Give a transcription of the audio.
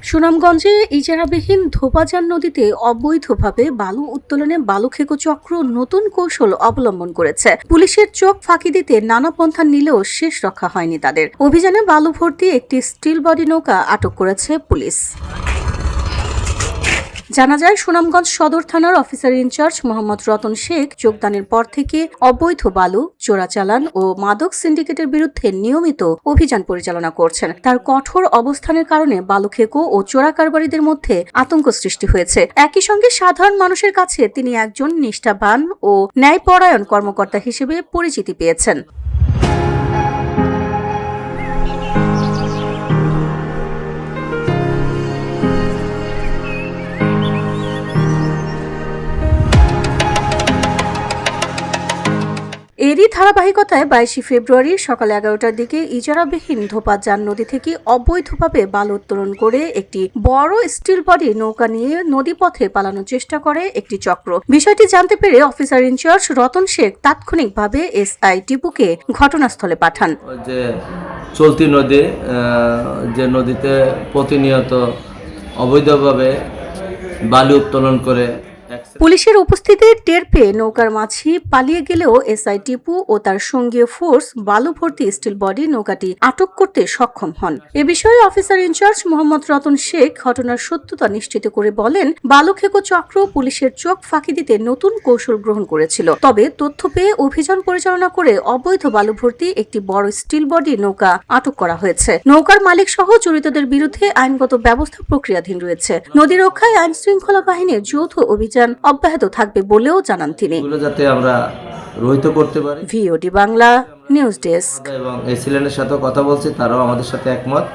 সুনামগঞ্জে ইজারাবিহীন ধোপাজান নদীতে অবৈধভাবে বালু উত্তোলনে বালুখেকো চক্র নতুন কৌশল অবলম্বন করেছে। পুলিশের চোখ ফাঁকি দিতে নানা পন্থা নিলেও শেষ রক্ষা হয়নি তাদের। অভিযানে বালু ভর্তি একটি স্টিল বডি নৌকা আটক করেছে পুলিশ। জানা যায়, সুনামগঞ্জ সদর থানার অফিসার ইনচার্জ মোহাম্মদ রতন শেখ যোগদানের পর থেকে অবৈধ বালু, চোরাচালান ও মাদক সিন্ডিকেটের বিরুদ্ধে নিয়মিত অভিযান পরিচালনা করছেন। তার কঠোর অবস্থানের কারণে বালুখেকো ও চোরা কারবারিদের মধ্যে আতঙ্ক সৃষ্টি হয়েছে। একই সঙ্গে সাধারণ মানুষের কাছে তিনি একজন নিষ্ঠাবান ও ন্যায়পরায়ণ কর্মকর্তা হিসেবে পরিচিতি পেয়েছেন। এরই ধারাবাহিকতায় 22 ফেব্রুয়ারি সকাল 11টার দিকে ইজারাবিহীন ধোপাজান নদী থেকে অবৈধভাবে বালু উত্তোলন করে একটি বড় স্টিল বডি নৌকা নিয়ে নদীপথে পালানোর চেষ্টা করে একটি চক্র। বিষয়টি জানতে পেরে অফিসার ইনচার্জ রতন শেখ তাৎক্ষণিকভাবে এসআই টিপুকে ঘটনাস্থলে পাঠান। যে চলতি নদী, যে নদীতে প্রতিনিয়ত অবৈধভাবে বালু উত্তোলন করে পুলিশের উপস্থিতি টের পেয়ে নৌকার মাঝি পালিয়ে গেলেও এসআই টিপু ও তার সঙ্গীয় ফোর্স বালু ভর্তি স্টিল বডি নৌকাটি আটক করতে সক্ষম হন। এ বিষয়ে অফিসার ইনচার্জ মোহাম্মদ রতন শেখ ঘটনার সত্যতা নিশ্চিত করে বলেন, বালুখেকো চক্র পুলিশের চোখ ফাঁকি দিতে নতুন কৌশল গ্রহণ করেছিল। তবে তথ্য পেয়ে অভিযান পরিচালনা করে অবৈধ বালু ভর্তি একটি বড় স্টিল বডি নৌকা আটক করা হয়েছে। নৌকার মালিক সহ জড়িতদের বিরুদ্ধে আইনগত ব্যবস্থা প্রক্রিয়াধীন রয়েছে। নদী রক্ষায় আইন শৃঙ্খলা বাহিনীর যৌথ অভিযান অব্যাহত থাকবে বলেও জানান তিনি। যাতে আমরা রহিত করতে পারি। VOD Bangla news desk. এবং এসিল্যান্ডের সাথে কথা বলছি, তারাও আমাদের সাথে একমত।